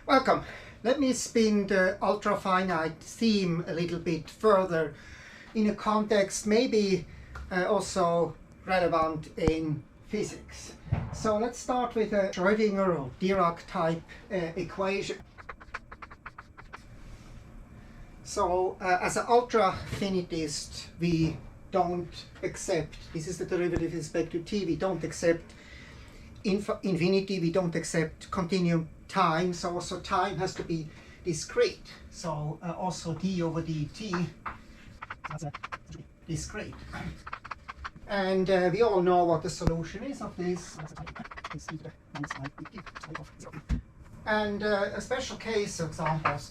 Welcome. Let me spin the ultra-finite theme a little bit further in a context maybe also relevant in physics. So let's start with a Schroedinger or Dirac type equation. So as an ultra-finitist, we don't accept, this is the derivative with respect to t, we don't accept infinity, we don't accept continuum time, so also time has to be discrete. So also d over dt has a discrete. And we all know what the solution is of this. And a special case examples,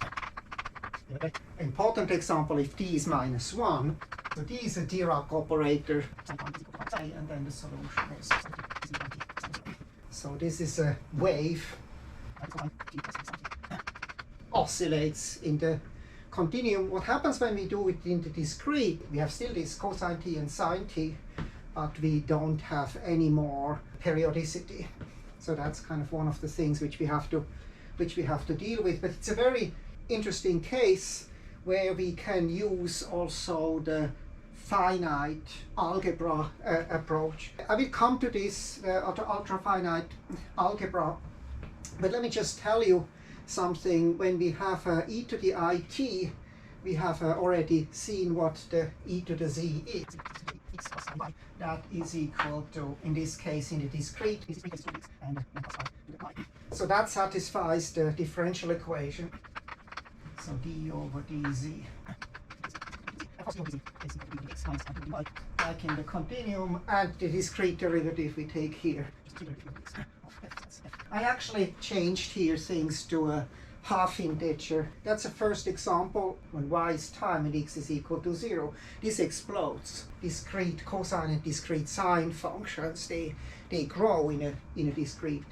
important example if d is minus 1, so d is a Dirac operator, and then the solution is. So this is a wave oscillates in the continuum. What happens when we do it in the discrete? We have still this cosine t and sine t, but we don't have any more periodicity. So that's kind of one of the things which we have to deal with. But it's a very interesting case where we can use also the finite algebra approach. I will come to this ultra-finite algebra, but let me just tell you something. When we have e to the it, we have already seen what the e to the z is. That is equal to, in this case, in the discrete, and so that satisfies the differential equation. So d over dz. Like in the continuum, and the discrete derivative we take here. I actually changed here things to a half integer. That's a first example when y is time and x is equal to 0. This explodes. Discrete cosine and discrete sine functions, they grow in a discrete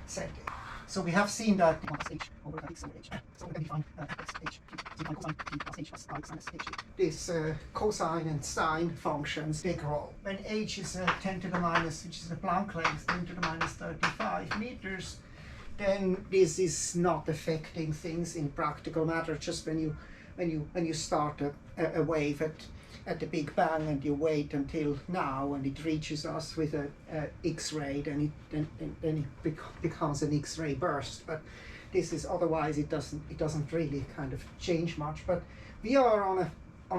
setting. So we have seen that this cosine and sine functions, they grow. When h is 10 to the minus, which is the Planck length, 10 to the minus 35 meters, then this is not affecting things in practical matter. Just when you start a wave at the Big Bang and you wait until now and it reaches us with a X-ray, then it becomes an X-ray burst. But this is otherwise it doesn't really kind of change much. But we are on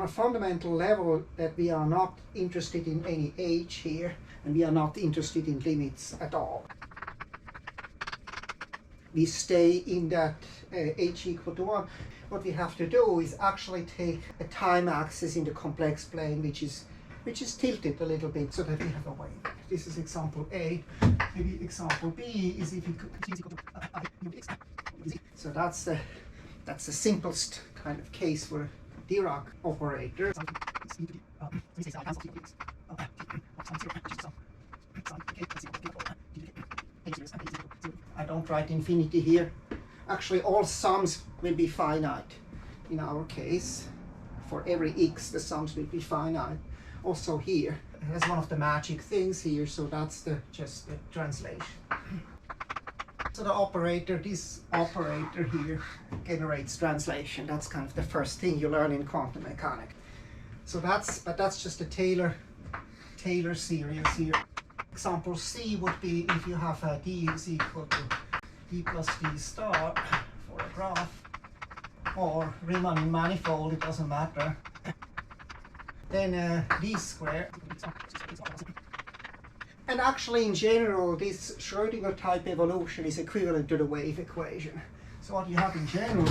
a fundamental level that we are not interested in any h here, and we are not interested in limits at all. We stay in that h equal to 1. What we have to do is actually take a time axis in the complex plane which is tilted a little bit so that we have a wave. This is example A. Maybe example B is if you could. So that's the simplest kind of case for Dirac operator. I don't write infinity here. Actually, all sums will be finite in our case. For every x, the sums will be finite. Also here, that's one of the magic things here, so that's just the translation. So the operator, this operator here, generates translation. That's kind of the first thing you learn in quantum mechanics. So that's just a Taylor series here. Example C would be if you have a d is equal to d plus d star for a graph, or Riemann manifold, it doesn't matter. Then d squared. And actually in general this Schroedinger type evolution is equivalent to the wave equation. So what you have in general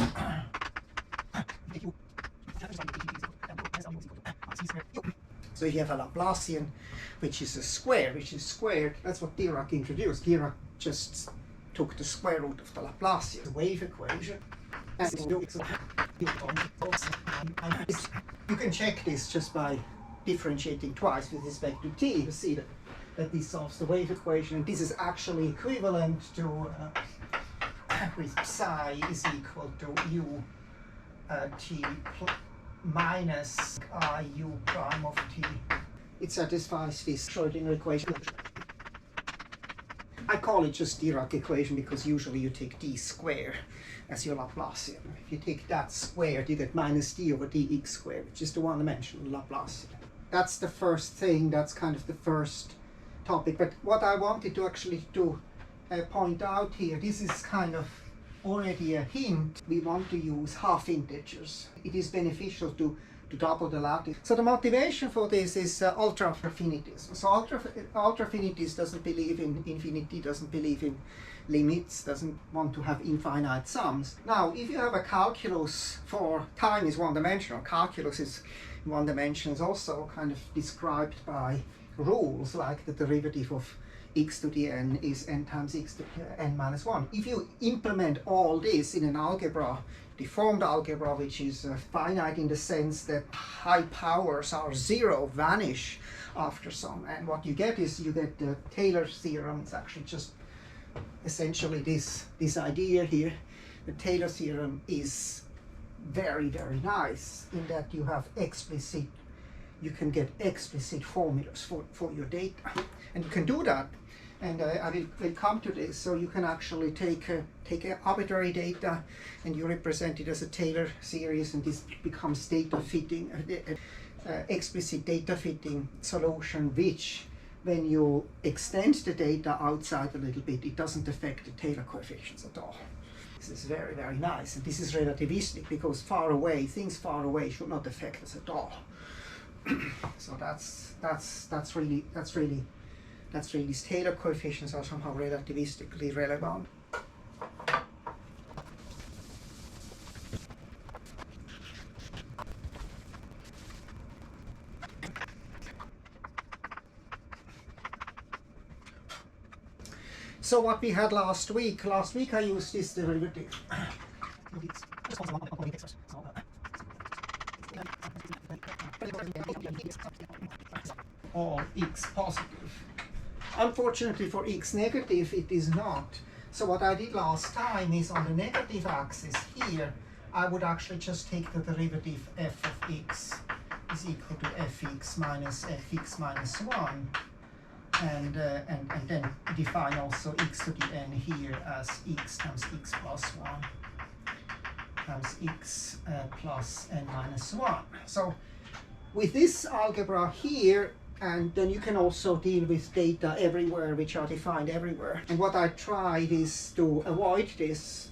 so you have a Laplacian which is a square, which is squared. That's what Dirac introduced. Dirac just took the square root of the Laplacian, the wave equation. And you can check this just by differentiating twice with respect to t. You see that this solves the wave equation, and this is actually equivalent to with psi is equal to u t minus I u prime of t. It satisfies this Schroedinger equation. I call it just Dirac equation because usually you take d squared as your Laplacian. If you take that squared, you get minus d over dx squared, which is the one-dimensional Laplacian. That's the first thing, that's kind of the first topic. But what I wanted to actually point out here, this is kind of already a hint. We want to use half integers. It is beneficial to double the lattice. So the motivation for this is ultra-finitism. So ultra-finitism doesn't believe in infinity, doesn't believe in limits, doesn't want to have infinite sums. Now, if you have a calculus for time is one-dimensional, calculus is one dimension is also kind of described by rules like the derivative of x to the n is n times x to the n minus 1. If you implement all this in an algebra, deformed algebra, which is finite in the sense that high powers are zero, vanish after some, and what you get is you get the Taylor's theorem. It's actually just essentially this idea here. The Taylor's theorem is very, very nice in that you have you can get explicit formulas for your data, and you can do that. And I will come to this. So you can actually take arbitrary data and you represent it as a Taylor series, and this becomes data fitting, explicit data fitting solution, which when you extend the data outside a little bit, it doesn't affect the Taylor coefficients at all. This is very, very nice, and this is relativistic because things far away should not affect us at all. So that's really these Taylor coefficients are somehow relativistically relevant. So what we had last week I used this derivative. All x positive. Unfortunately for x negative, it is not. So what I did last time is on the negative axis here, I would actually just take the derivative f of x is equal to fx minus 1. And then define also x to the n here as x times x plus 1 times x plus n minus 1. So with this algebra here, and then you can also deal with data everywhere, which are defined everywhere. And what I tried is to avoid this,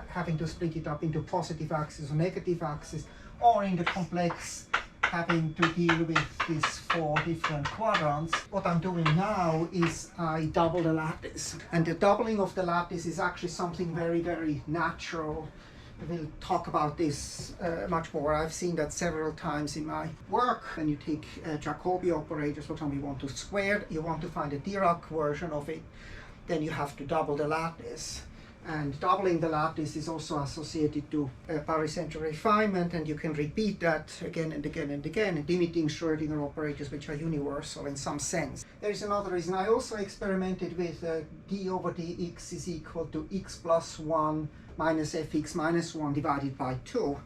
having to split it up into positive axis or negative axis, or in the complex having to deal with these 4 different quadrants. What I'm doing now is I double the lattice. And the doubling of the lattice is actually something very, very natural. We'll talk about this much more. I've seen that several times in my work. When you take Jacobi operators, for example, you want to find a Dirac version of it, then you have to double the lattice. And doubling the lattice is also associated to barycentral refinement, and you can repeat that again and again and again, and limiting Schroedinger operators, which are universal in some sense. There is another reason. I also experimented with d over dx is equal to x plus 1 minus fx minus 1 divided by 2.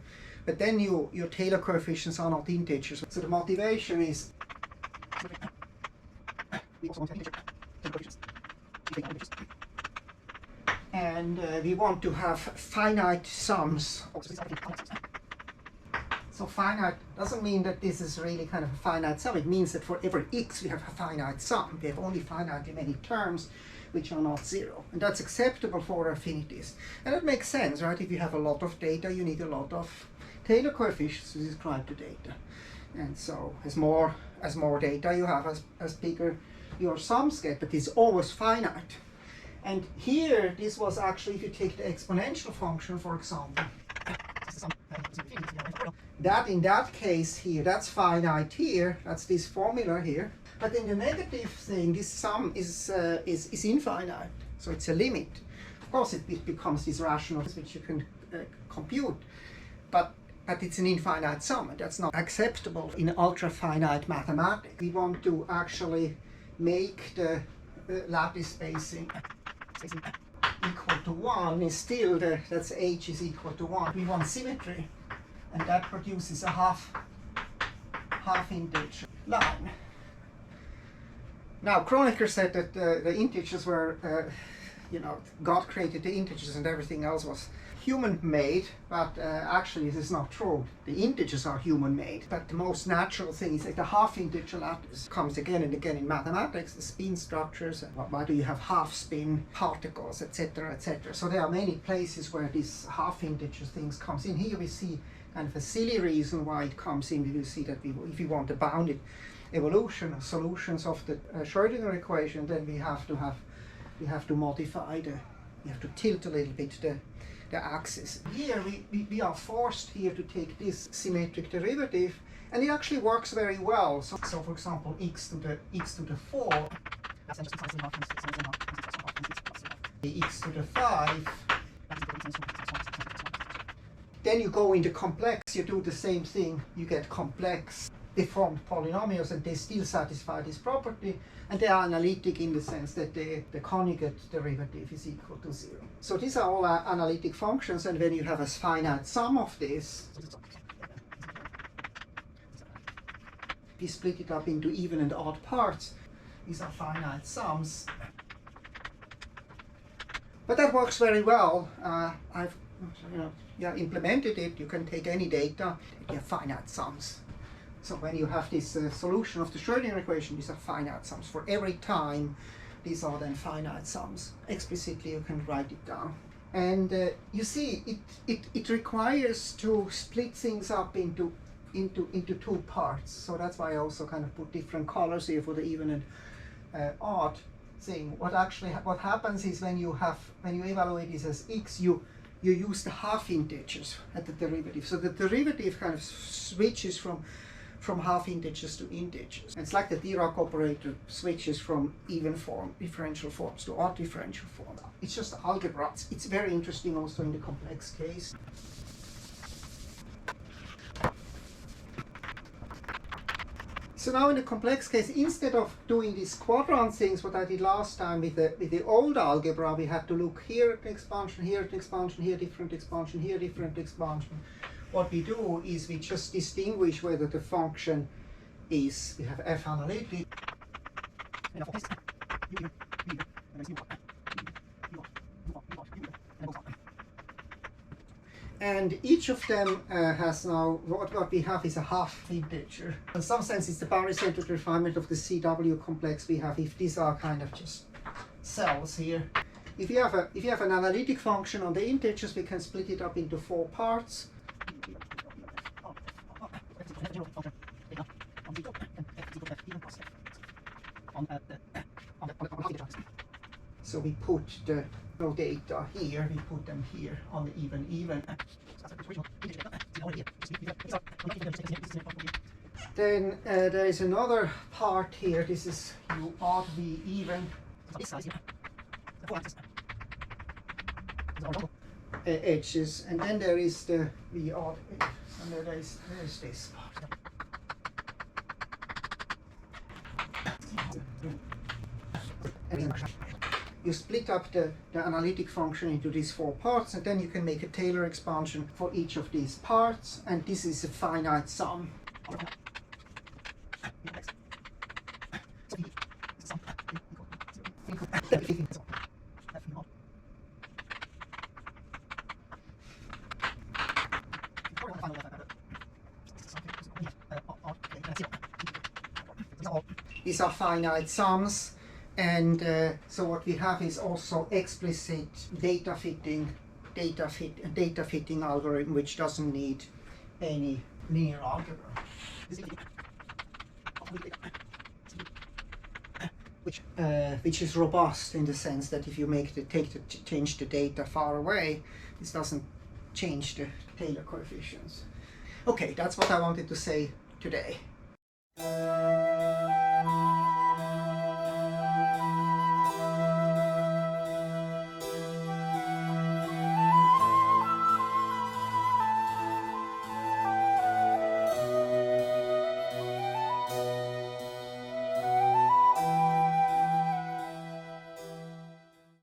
But then your Taylor coefficients are not integers. So the motivation is and we want to have finite sums. So finite doesn't mean that this is really kind of a finite sum. It means that for every x we have a finite sum. We have only finitely many terms which are not zero. And that's acceptable for affinities. And it makes sense, right? If you have a lot of data, you need a lot of Taylor coefficients to describe the data. And so as more data you have, as bigger your sums get, but it's always finite. And here, this was actually, if you take the exponential function, for example, that in that case here, that's finite here, that's this formula here. But in the negative thing, this sum is infinite, so it's a limit. Of course, it becomes this rational, which you can compute, but it's an infinite sum, and that's not acceptable in ultra-finite mathematics. We want to actually make the lattice spacing equal to 1 is still that's h is equal to 1. We want symmetry, and that produces a half integer line. Now, Schroedinger said that the integers were, God created the integers and everything else was human-made, but actually this is not true. The integers are human-made, but the most natural thing is like the half-integer lattice comes again and again in mathematics, the spin structures, and why do you have half-spin particles, etc., etc. So there are many places where this half-integer things comes in. Here we see kind of a silly reason why it comes in. We will see that if we want a bounded evolution of solutions of the Schroedinger equation, then we have to modify we have to tilt a little bit the axis. Here we are forced here to take this symmetric derivative, and it actually works very well. So for example, x to the 4, the x to the 5. Then you go into complex, you do the same thing, you get complex deformed polynomials, and they still satisfy this property, and they are analytic in the sense that the conjugate derivative is equal to 0. So these are all analytic functions, and when you have a finite sum of this, we split it up into even and odd parts. These are finite sums. But that works very well. I've implemented it. You can take any data, you have finite sums. So when you have this solution of the Schroedinger equation, these are finite sums. For every time, these are then finite sums. Explicitly, you can write it down. And you see, it requires to split things up into two parts. So that's why I also kind of put different colors here for the even and odd thing. What happens is when you evaluate this as x, you use the half integers at the derivative. So the derivative kind of switches from half integers to integers. It's like the Dirac operator switches from even form differential forms to odd differential form. It's just algebra. It's very interesting also in the complex case. So now in the complex case, instead of doing these quadrant things, what I did last time with the old algebra, we had to look here at the expansion, here at the expansion, here different expansion, here different expansion. What we do is we just distinguish whether the function is, we have f analytic, and each of them has now, what we have is a half integer. In some sense, it's the barycentric refinement of the CW complex we have if these are kind of just cells here. If you have an analytic function on the integers, we can split it up into 4 parts. So we put the no data here, we put them here on the even. Then there is another part here, this is u odd v even. Edges, and then there is the v odd edge, and there is this part. You split up the analytic function into these 4 parts, and then you can make a Taylor expansion for each of these parts, and this is a finite sum. These are finite sums, and so what we have is also explicit data fitting algorithm which doesn't need any linear algebra, which is robust in the sense that if you change the data far away, this doesn't change the Taylor coefficients. Okay, that's what I wanted to say today.